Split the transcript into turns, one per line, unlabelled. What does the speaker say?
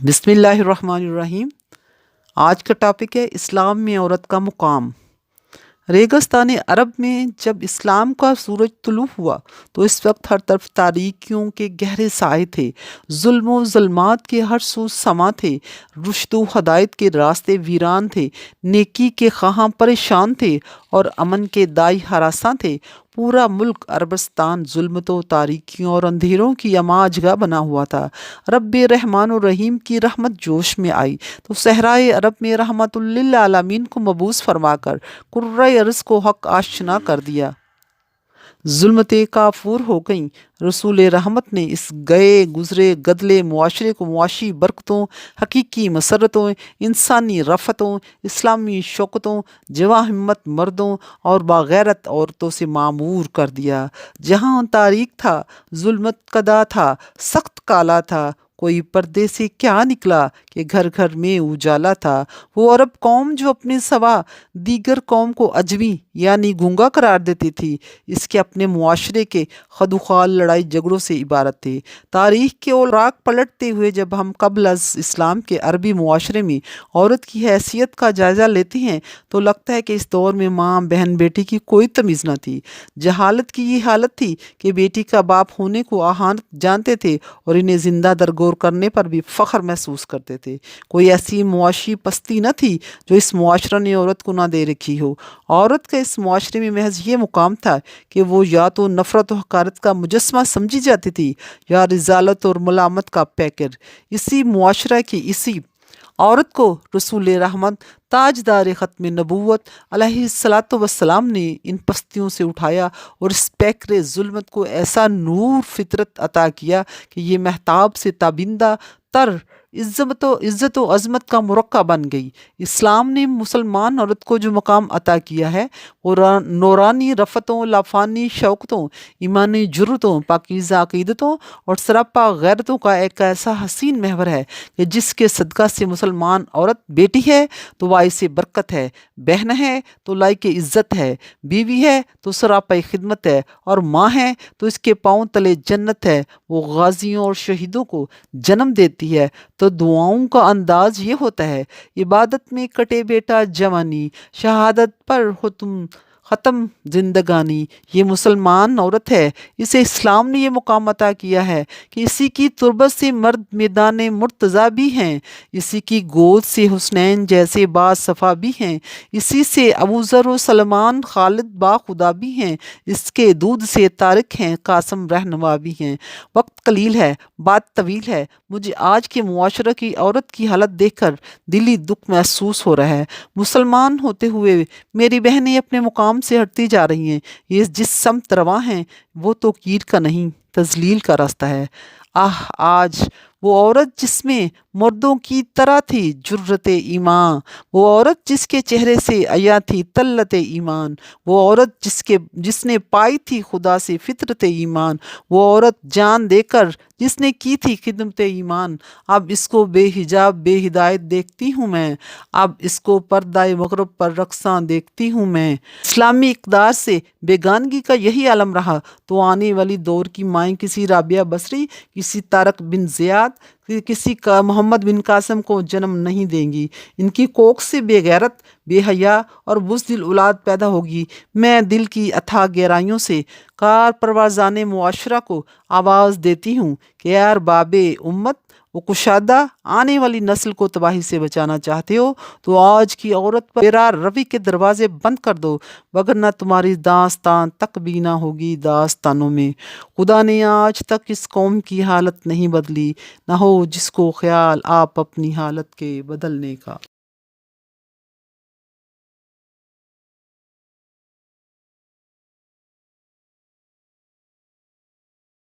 بسم اللہ الرحمن الرحیم۔ آج کا ٹاپک ہے اسلام میں عورت کا مقام۔ ریگستان عرب میں جب اسلام کا سورج طلوع ہوا تو اس وقت ہر طرف تاریکیوں کے گہرے سائے تھے، ظلم و ظلمات کے ہر سو سما تھے، رشد و ہدایت کے راستے ویران تھے، نیکی کے خواہاں پریشان تھے اور امن کے دائی ہراساں تھے۔ پورا ملک عربستان ظلمتوں، تاریکیوں اور اندھیروں کی اماج گاہ بنا ہوا تھا۔ رب رحمان الرحیم کی رحمت جوش میں آئی تو صحرائے عرب میں رحمت للعالمین کو مبعوث فرما کر قرۂ ارض کو حق آشنا کر دیا۔ ظلمتیں کافور ہو گئیں۔ رسول رحمت نے اس گئے گزرے گدلے معاشرے کو معاشی برکتوں، حقیقی مسرتوں، انسانی رفتوں، اسلامی شوکتوں، جواں ہمت مردوں اور باغیرت عورتوں سے معمور کر دیا۔ جہاں تاریک تھا، ظلمت کدا تھا، سخت کالا تھا، کوئی پردے سے کیا نکلا کہ گھر گھر میں اجالا تھا۔ وہ عرب قوم جو اپنے سوا دیگر قوم کو عجمی یعنی گونگا قرار دیتی تھی، اس کے اپنے معاشرے کے خد و خال لڑائی جھگڑوں سے عبارت تھے۔ تاریخ کے اوراق پلٹتے ہوئے جب ہم قبل از اسلام کے عربی معاشرے میں عورت کی حیثیت کا جائزہ لیتے ہیں تو لگتا ہے کہ اس دور میں ماں بہن بیٹی کی کوئی تمیز نہ تھی۔ جہالت کی یہ حالت تھی کہ بیٹی کا باپ ہونے کو اہانت جانتے تھے اور انہیں زندہ درگور کرنے پر بھی فخر محسوس کرتے تھے۔ کوئی ایسی معاشی پستی نہ تھی جو اس معاشرہ نے عورت کو نہ دے رکھی ہو۔ عورت کا اس معاشرے میں محض یہ مقام تھا کہ وہ یا تو نفرت و حقارت کا مجسمہ سمجھی جاتی تھی یا رذالت اور ملامت کا پیکر۔ اسی معاشرہ کی اسی عورت کو رسول رحمت تاجدار ختم نبوت علیہ الصلاۃ والسلام نے ان پستیوں سے اٹھایا اور اس پیکر ظلمت کو ایسا نور فطرت عطا کیا کہ یہ مہتاب سے تابندہ تر عزت و عظمت کا مرقع بن گئی۔ اسلام نے مسلمان عورت کو جو مقام عطا کیا ہے وہ نورانی رفتوں، لافانی شوکتوں، ایمانی جرتوں، پاکیزہ عقیدتوں اور سراپا غیرتوں کا ایک ایسا حسین محور ہے کہ جس کے صدقہ سے مسلمان عورت بیٹی ہے تو باعث برکت ہے، بہن ہے تو لائق عزت ہے، بیوی ہے تو سراپا خدمت ہے اور ماں ہے تو اس کے پاؤں تلے جنت ہے۔ وہ غازیوں اور شہیدوں کو جنم دیتی ہے تو دعاؤں کا انداز یہ ہوتا ہے: عبادت میں کٹے بیٹا جوانی، شہادت پر ہو تم ختم زندگانی۔ یہ مسلمان عورت ہے، اسے اسلام نے یہ مقام عطا کیا ہے کہ اسی کی تربت سے مرد میدان مرتضیٰ بھی ہیں، اسی کی گود سے حسنین جیسے باز صفا بھی ہیں، اسی سے ابو ذر و سلمان خالد با خدا بھی ہیں، اس کے دودھ سے طارق ہیں قاسم رہنما بھی ہیں۔ وقت قلیل ہے، بات طویل ہے، مجھے آج کے معاشرہ کی عورت کی حالت دیکھ کر دلی دکھ محسوس ہو رہا ہے۔ مسلمان ہوتے ہوئے میری بہنیں اپنے مقام سے ہٹتی جا رہی ہیں۔ یہ جس سمت رواں ہیں وہ توقیر کا نہیں، تذلیل کا راستہ ہے۔ آج وہ عورت جس میں مردوں کی طرح تھی جرت ایمان، وہ عورت جس کے چہرے سے عیا تھی طلت ایمان، وہ عورت جس نے پائی تھی خدا سے فطرت ایمان، وہ عورت جان دے کر جس نے کی تھی خدمت ایمان، اب اس کو بے حجاب بے ہدایت دیکھتی ہوں میں، اب اس کو پردہ مغرب پر رقصاں دیکھتی ہوں میں۔ اسلامی اقدار سے بیگانگی کا یہی عالم رہا تو آنے والی دور کی مائیں کسی رابعہ بصری، کسی طارق بن زیاد، کسی کا محمد بن قاسم کو جنم نہیں دیں گی۔ ان کی کوکھ سے بے غیرت، بے حیا اور بزدل اولاد پیدا ہوگی۔ میں دل کی اتھاہ گہرائیوں سے کار پروازان معاشرہ کو آواز دیتی ہوں کہ اے ارباب امت و کشادہ، آنے والی نسل کو تباہی سے بچانا چاہتے ہو تو آج کی عورت پر بیرار روی کے دروازے بند کر دو، وگرنہ تمہاری داستان تک بھی نہ ہوگی داستانوں میں۔ خدا نے آج تک اس قوم کی حالت نہیں بدلی، نہ ہو جس کو خیال آپ اپنی حالت کے بدلنے کا۔